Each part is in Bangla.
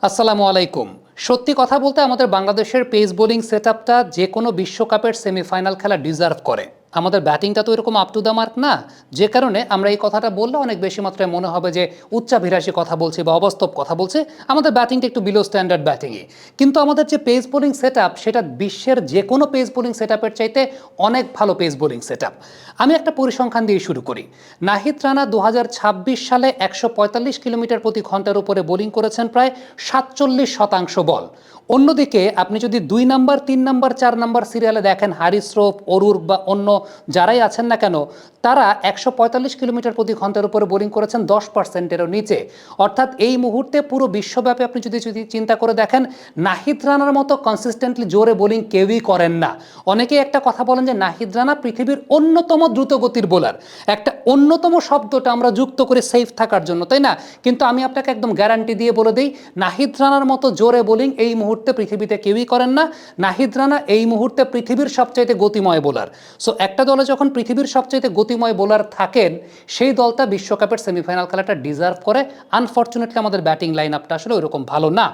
আসসালামু আলাইকুম। সত্যি কথা বলতে আমাদের বাংলাদেশের পেস বোলিং সেটআপটা যে কোনো বিশ্বকাপের সেমিফাইনাল খেলা ডিজার্ভ করে। আমাদের ব্যাটিংটা তো এরকম আপ টু দ্য মার্ক না, যে কারণে আমরা এই কথাটা বললে অনেক বেশি মাত্রায় মনে হবে যে উচ্চাভিলাষী কথা বলছি বা অবাস্তব কথা বলছি। আমাদের ব্যাটিংটা একটু বিলো স্ট্যান্ডার্ড ব্যাটিংই, কিন্তু আমাদের যে পেস বোলিং সেটআপ সেটা বিশ্বের যে কোনো পেস বোলিং সেটআপের চাইতে অনেক ভালো পেস বোলিং সেটআপ। আমি একটা পরিসংখ্যান দিয়ে শুরু করি। নাহিদ রানা 2026 সালে 145 কিলোমিটার প্রতি ঘন্টার উপরে বোলিং করেছেন প্রায় 47% বল। অন্যদিকে আপনি যদি 2 নাম্বার 3 নাম্বার 4 নাম্বার সিরিয়ালে দেখেন হারিস রৌফ, অরুর বা অন্য যারাই আছেন না কেন, তারা 145 কিলোমিটার প্রতি ঘন্টার উপরে বোলিং করেছেন 10%-এরও নিচে। অর্থাৎ এই মুহূর্তে পুরো বিশ্বব্যাপী আপনি যদি চিন্তা করে দেখেন, নাহিদ রানার মতো কনসিস্টেন্টলি জোরে বোলিং কেউই করেন না। অনেকেই একটা কথা বলেন যে নাহিদ রানা পৃথিবীর অন্যতম দ্রুতগতির বোলার। একটা অন্যতম শব্দটা আমরা যুক্ত করে সেফ থাকার জন্য, তাই না? কিন্তু আমি আপনাকে একদম গ্যারান্টি দিয়ে বলে দিই, নাহিদ রানার মতো জোরে বোলিং এই মুহূর্তে পৃথিবীতে কেউই করেন না। নাহিদ রানা এই মুহূর্তে পৃথিবীর সবচাইতে গতিময় বোলার। সো একটা দলে যখন পৃথিবীর সবচাইতে গতিময় বোলার থাকেন, সেই দলটা বিশ্বকাপের সেমিফাইনাল খেলাটা ডিজার্ভ করে। আনফর্চুনেটলি আমাদের ব্যাটিং লাইন আপটা আসলে ওইরকম ভালো না।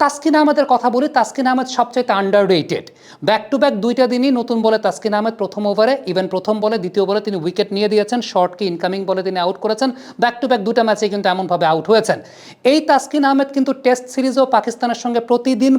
তাসকিন আহমেদের কথা বলি। তাসকিন আহমেদ সবচাইতে আন্ডাররেটেড। ব্যাক টু ব্যাক দুইটা দিনই নতুন বলে তাসকিন আহমেদ প্রথম ওভারে, ইভেন প্রথম বলে দ্বিতীয় বলে তিনি উইকেট নিয়ে দিয়েছেন, শর্টকে ইনকামিং বলে তিনি আউট করেছেন। ব্যাক টু ব্যাক দুটা ম্যাচে কিন্তু এমনভাবে আউট হয়েছেন। এই তাসকিন আহমেদ কিন্তু টেস্ট সিরিজেও পাকিস্তানের সঙ্গে প্রতিদিন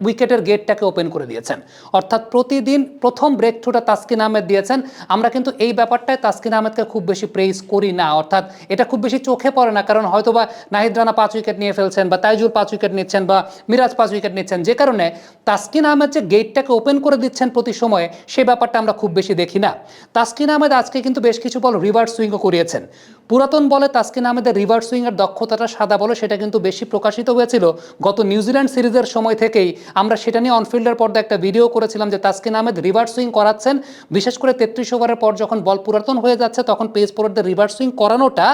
উইকেটের গেটটাকে ওপেন করে দিয়েছেন। অর্থাৎ প্রতিদিন প্রথম ব্রেক থ্রুটা তাসকিন আহমেদ দিয়েছেন। আমরা কিন্তু এই ব্যাপারটায় তাসকিন আহমেদকে খুব বেশি প্রেইজ করি না, অর্থাৎ এটা খুব বেশি চোখে পড়ে না, কারণ হয়তোবা নাহিদ রানা 5 উইকেট নিয়ে ফেলছেন বা তাইজুল 5 উইকেট নিচ্ছেন বা মিরাজ 5 উইকেট নিচ্ছেন, যে কারণে তাসকিন আহমেদ যে গেটটাকে ওপেন করে দিচ্ছেন প্রতি সময়ে, সেই ব্যাপারটা আমরা খুব বেশি দেখি না। তাসকিন আহমেদ আজকে কিন্তু বেশ কিছু বল রিভার্স সুইংও করিয়েছেন। পুরাতন বলে তাসকিন আহমেদের রিভার্স সুইংয়ের দক্ষতাটা সাদা বলে সেটা কিন্তু বেশি প্রকাশিত হয়েছিল গত নিউজিল্যান্ড সিরিজের সময় থেকেই। আমরা সেটা নিয়ে অনফিল্ডের পর্দায় একটা ভিডিও করেছিলাম যে তাসকিন আহমেদ রিভার্স সুইং করাচ্ছেন, বিশেষ করে 33 ওভারের পর যখন বল পুরাতন হয়ে যাচ্ছে তখন পেস বোলারদের রিভার্স সুইং করানোটা,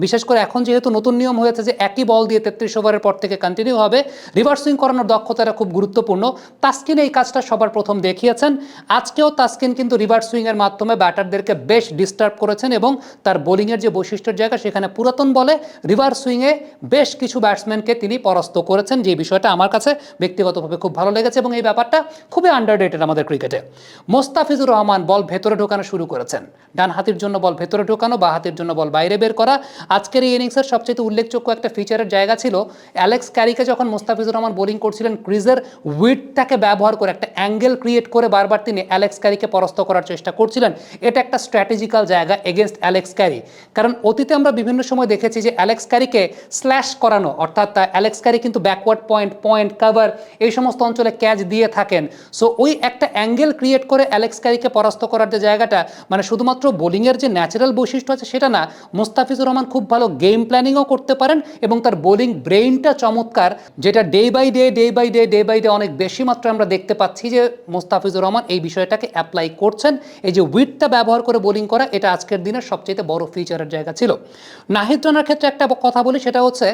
বিশেষ করে এখন যেহেতু নতুন নিয়ম হয়েছে যে একই বল দিয়ে 33 ওভারের পর থেকে কন্টিনিউ হবে, রিভার্স সুইং করানোর দক্ষতাটা খুব গুরুত্বপূর্ণ। তাসকিন এই কাজটা সবার প্রথম দেখিয়েছেন। আজকেও তাসকিন কিন্তু রিভার্স সুইংয়ের মাধ্যমে ব্যাটারদেরকে বেশ ডিস্টার্ব করেছেন এবং তার বোলিংয়ের যে বৈশিষ্ট্যের জায়গা সেখানে পুরাতন বলে রিভার্স সুইংয়ে বেশ কিছু ব্যাটসম্যানকে তিনি পরাস্ত করেছেন, যে বিষয়টা আমার কাছে ব্যক্তিগতভাবে খুব ভালো লেগেছে এবং এই ব্যাপারটা খুবই আন্ডাররেটেড আমাদের ক্রিকেটে। মোস্তাফিজুর রহমান বল ভেতরে ঢোকানো শুরু করেছেন। ডান হাতির জন্য বল ভেতরে ঢোকানো, বা হাতির জন্য বল বাইরে বের করা আজকের এই ইনিংসের সবচেয়ে উল্লেখযোগ্য একটা ফিচারের জায়গা ছিল। অ্যালেক্স ক্যারিকে যখন মোস্তাফিজুর রহমান বোলিং করছিলেন, ক্রিজের উইডটাকে ব্যবহার করে একটা অ্যাঙ্গেল ক্রিয়েট করে বারবার তিনি অ্যালেক্স ক্যারিকে পরাস্ত করার চেষ্টা করছিলেন। এটা একটা স্ট্র্যাটেজিক্যাল জায়গা এগেনস্ট অ্যালেক্স ক্যারি, কারণ অতীতে আমরা বিভিন্ন সময় দেখেছি যে অ্যালেক্স ক্যারিকে স্ল্যাশ করানো, অর্থাৎ অ্যালেক্স ক্যারি কিন্তু ব্যাকওয়ার্ড পয়েন্ট কাভার এই সমস্ত অঞ্চলে ক্যাচ দিয়ে থাকেন। সো ওই একটা অ্যাঙ্গেল ক্রিয়েট করে অ্যালেক্স ক্যারিকে পরাস্ত করার যে জায়গাটা, মানে শুধুমাত্র বোলিংয়ের যে ন্যাচারাল বৈশিষ্ট্য আছে সেটা না, মোস্তাফিজুর রহমান খুব ভালো গেম প্ল্যানিংও করতে পারেন এবং তার বোলিং ব্রেইনটা চমৎকার, যেটা ডে বাই ডে অনেক বেশি মাত্রায় আমরা দেখতে পাচ্ছি যে মোস্তাফিজুর রহমান এই বিষয়টাকে অ্যাপ্লাই করছেন। এই যে উইডটা ব্যবহার করে বোলিং করা, এটা আজকের দিনের সবচেয়ে বড় ফিচারের জায়গা ছিল। নাহিদ রানার ক্ষেত্রে একটা কথা বলি, সেটা হচ্ছে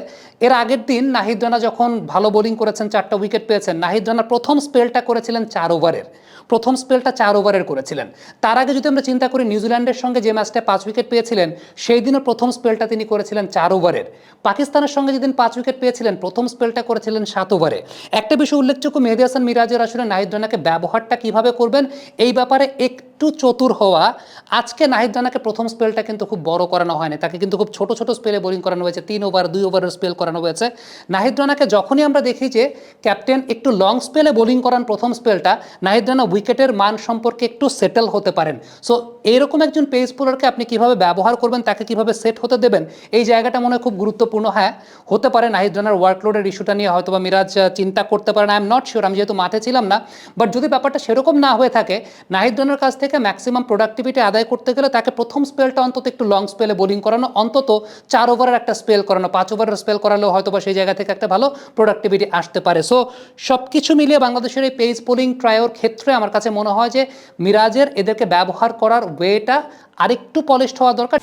এর আগের দিন নাহিদ রানা যখন ভালো বোলিং করেছেন, 4টা উইকেট পেয়েছেন, নাহিদ রানা প্রথম স্পেলটা করেছিলেন 4 ওভারের। প্রথম স্পেলটা 4 ওভারের করেছিলেন। তার আগে যদি আমরা চিন্তা করি নিউজিল্যান্ডের সঙ্গে যে ম্যাচটা 5 উইকেট পেয়েছিলেন, সেই দিনও প্রথম স্পেলটা তিনি করেছিলেন 4 ওভারের। পাকিস্তানের সঙ্গে যেদিন 5 উইকেট পেয়েছিলেন, প্রথম স্পেলটা করেছিলেন 7 ওভারে। একটা বিষয় উল্লেখযোগ্য, মেহেদী হাসান মিরাজের আসলে নাহিদ রানাকে ব্যবহারটা কীভাবে করবেন এই ব্যাপারে একটু চতুর হওয়া। আজকে নাহিদ রানাকে প্রথম স্পেলটা কিন্তু খুব বড় করানো হয়নি, তাকে কিন্তু খুব ছোট ছোট স্পেলে বোলিং করানো হয়েছে, 3 ওভার 2 ওভারের স্পেল করানো হয়েছে। নাহিদ রানাকে যখনই আমরা দেখি যে ক্যাপ্টেন একটু লং স্পেলে বোলিং করান প্রথম স্পেলটা, নাহিদ রানা উইকেটের মান সম্পর্কে একটু সেটেল হতে পারেন। সো এইরকম একজন পেস বোলারকে আপনি কিভাবে ব্যবহার করবেন, তাকে কিভাবে সেট হতে দেবেন, এই জায়গাটা মনে হয় খুব গুরুত্বপূর্ণ। হ্যাঁ, হতে পারে নাহিদ রানার ওয়ার্কলোডের ইস্যুটা নিয়ে হয়তো বা মিরাজ চিন্তা করতে পারেন, আই এম নট শিওর, আমি যেহেতু মাঠে ছিলাম না। বাট যদি ব্যাপারটা সেরকম না হয়ে থাকে, নাহিদ রানার কাছ থেকে ম্যাক্সিমাম প্রোডাক্টিভিটি আদায় করতে গেলে তাকে প্রথম স্পেলটা অন্তত একটু লং স্পেলে বোলিং করানো, অন্তত 4 ওভারের একটা স্পেল করানো, 5 ওভারের স্পেল করালেও হয়তো বা সেই জায়গা থেকে একটা ভালো প্রোডাক্টিভিটি আসতে পারে। সো সব কিছু মিলিয়ে বাংলাদেশের এই পেস বোলিং ট্রায়োর ক্ষেত্রে আমার কাছে মনে হয় যে মিরাজের এদেরকে ব্যবহার করার ওয়েটা আরেকটু পলিশড হওয়া দরকার।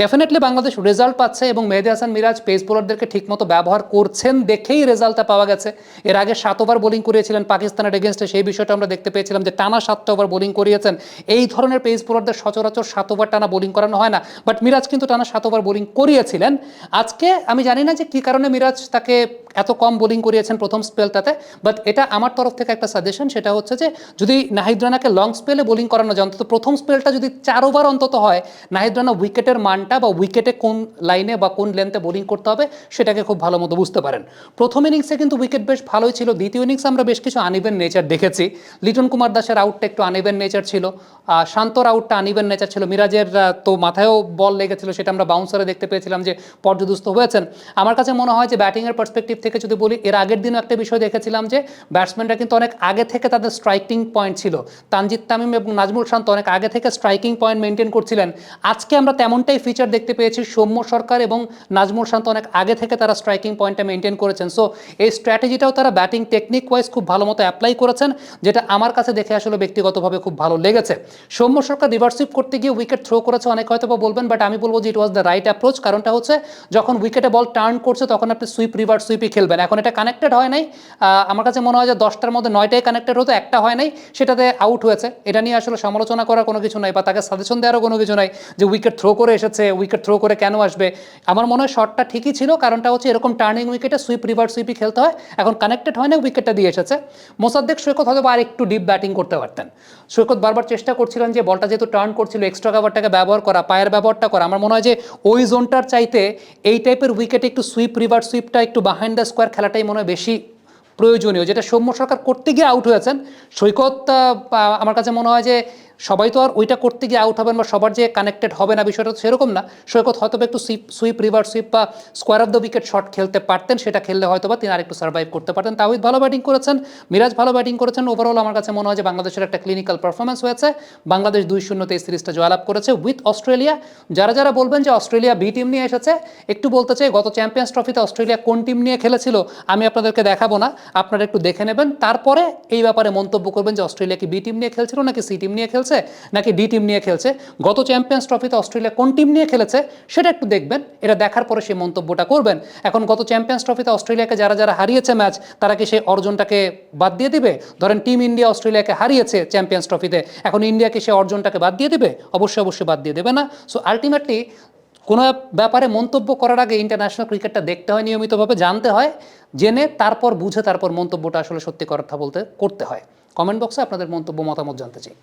ডেফিনেটলি বাংলাদেশ রেজাল্ট পাচ্ছে এবং মেহেদী হাসান মিরাজ পেস বোলারদেরকে ঠিকমতো ব্যবহার করছেন দেখেই রেজাল্টটা পাওয়া গেছে। এর আগে 7 ওভার বোলিং করিয়েছিলেন পাকিস্তানের এগেনস্টে, সেই বিষয়টা আমরা দেখতে পেয়েছিলাম যে টানা 7টা ওভার বোলিং করিয়েছেন। এই ধরনের পেস বোলারদের সচরাচর 7 ওভার টানা বোলিং করানো হয় না, বাট মিরাজ কিন্তু টানা 7 ওভার বোলিং করিয়েছিলেন। আজকে আমি জানি না যে কী কারণে মিরাজ তাকে এত কম বোলিং করিয়েছেন প্রথম স্পেলটাতে, বাট এটা আমার তরফ থেকে একটা সাজেশন, সেটা হচ্ছে যে যদি নাহিদ রানাকে লং স্পেলে বোলিং করানো যায়, অন্তত প্রথম স্পেলটা যদি 4 ওভার অন্তত হয়, নাহিদ রানা উইকেটের মানটা বা উইকেটে কোন লাইনে বা কোন লেন্থে বোলিং করতে হবে সেটাকে খুব ভালো মতো বুঝতে পারেন। প্রথম ইনিংসে কিন্তু উইকেট বেশ ভালোই ছিল, দ্বিতীয় ইনিংসে আমরা বেশ কিছু আনইভেন নেচার দেখেছি। লিটন কুমার দাসের আউটটা একটু আনইভেন নেচার ছিল, শান্তর আউটটা আনইভেন নেচার ছিল, মিরাজের তো মাথায়ও বল লেগেছিল, সেটা আমরা বাউন্সারে দেখতে পেয়েছিলাম যে পর্যদুস্ত হয়েছেন। আমার কাছে মনে হয় যে ব্যাটিংয়ের পার্সপেক্টিভ থেকে যদি বলি, এর আগের দিনও একটা বিষয় দেখেছিলাম যে ব্যাটসম্যানরা কিন্তু অনেক আগে থেকে তাদের স্ট্রাইকিং পয়েন্ট ছিল, তানজিদ তামিম এবং নাজমুল শান্ত অনেক আগে থেকে স্ট্রাইকিং পয়েন্ট মেনটেন করছিলেন। আজকে আমরা তেমনটাই ফিচার দেখতে পেয়েছি, সৌম্য সরকার এবং নাজমুল শান্ত অনেক আগে থেকে তারা স্ট্রাইকিং পয়েন্টটা মেনটেন করেছেন। সো এই স্ট্র্যাটেজিটাও তারা ব্যাটিং টেকনিক ওয়াইজ খুব ভালো মতো অ্যাপ্লাই করেছেন, যেটা আমার কাছে দেখে আসলে ব্যক্তিগতভাবে খুব ভালো লেগেছে। সৌম্য সরকার রিভার্সিভ করতে গিয়ে উইকেট থ্রো করেছে, অনেক হয়তো বলবেন, বাট আমি বলবো যে ইট ওয়াজ দ্য রাইট অ্যাপ্রোচ। কারণটা হচ্ছে যখন উইকেটে বল টার্ন করছে তখন আপনি সুইপ রিভার্স সুইপই খেলবেন। এখন এটা কানেক্টেড হয় নাই, আমার কাছে মনে হয় যে 10টার মধ্যে 9টাই কানেক্টেড হতো, একটা হয় নাই, সেটাতে আউট হয়েছে। এটা নিয়ে আসলে সমালোচনা করার কোনো কিছু নাই বা তাকে সাজেশন দেওয়ারও কোনো কিছু নাই যে উইকেট থ্রো করে এসেছে, উইকেট থ্রো করে কেন আসবে। আমার মনে হয় শটটা ঠিকই ছিল, কারণটা হচ্ছে এরকম টার্নিং উইকেটে সুইপ রিভার্স সুইপই খেলতে হয়। এখন কানেক্টেড হয় না, উইকেটটা দিয়ে এসেছে। মোসাদ্দেক সৈকত হয়তো আর একটু ডিপ ব্যাটিং করতে পারতেন। সৈকত বারবার চেষ্টা করছিলেন যে বলটা যেহেতু টার্ন করছিল এক্সট্রা কাভারটাকে ব্যবহার করা, পায়ের ব্যবহারটা করা। আমার মনে হয় যে ওই জোনটার চাইতে এই টাইপের উইকেটে একটু সুইপ রিভার্স সুইপটা একটু বাহাইন্ড দ্য স্কোয়ার খেলাটাই মনে হয় বেশি প্রয়োজনীয়, যেটা সৌম্য সরকার করতে গিয়ে আউট হয়েছেন। সৈকত আমার কাছে মনে হয় যে সবাই তো আর ওইটা করতে গিয়ে আউট হবেন বা সবার যে কানেক্টেড হবে না, বিষয়টা তো সেরকম না। সৈকত হয়তো একটু সুইপ রিভার্স সুইপ বা square of the wicket shot খেলতে পারতেন, সেটা খেললে হয়তো বা তিনি আরেকটু সার্ভাইভ করতে পারতেন। তাওহিদ ভালো ব্যাটিং করেছেন, মিরাজ ভালো ব্যাটিং করেছেন। ওভারঅল আমার কাছে মনে হয় যে বাংলাদেশের একটা ক্লিনিক্যাল পারফরমেন্স হয়েছে। বাংলাদেশ 2-0 এই সিরিজটা জয়লাভ করেছে উইথ অস্ট্রেলিয়া। যারা যারা বলবেন যে অস্ট্রেলিয়া বি টিম নিয়ে এসেছে, একটু বলতে চাই গত চ্যাম্পিয়ন্স ট্রফিতে অস্ট্রেলিয়া কোন টিম নিয়ে খেলেছিল আমি আপনাদেরকে দেখাবো না, আপনারা একটু দেখে নেবেন, তারপরে এই ব্যাপারে মন্তব্য করবেন যে অস্ট্রেলিয়া কি বি টিম নিয়ে খেলছিল নাকি সি টিম নিয়ে খেলছে নাকি ডি টিম নিয়ে খেলছে। গত চ্যাম্পিয়ন্স ট্রফিতে অস্ট্রেলিয়া কোন টিম নিয়ে খেলেছে সেটা একটু দেখবেন, এটা দেখার পরে সেই মন্তব্যটা করবেন। এখন গত চ্যাম্পিয়ন্স ট্রফিতে অস্ট্রেলিয়াকে যারা যারা হারিয়েছে ম্যাচ, তারা কি সেই অর্জনটাকে বাদ দিয়ে দিবে? ধরেন টিম ইন্ডিয়া অস্ট্রেলিয়াকে হারিয়েছে চ্যাম্পিয়ন্স ট্রফিতে, এখন ইন্ডিয়াকে সেই অর্জনটাকে বাদ দিয়ে দিবে? অবশ্যই বাদ দিয়ে দেবে না। সো আলটিমেটলি কোনো ব্যাপারে মন্তব্য করার আগে ইন্টারন্যাশনাল ক্রিকেটটা দেখতে হয়, নিয়মিতভাবে জানতে হয়, জেনে তারপর বুঝে তারপর মন্তব্যটা আসলে সত্যি কথা বলতে করতে হয়। কমেন্ট বক্সে আপনাদের মন্তব্য মতামত জানতে চাই।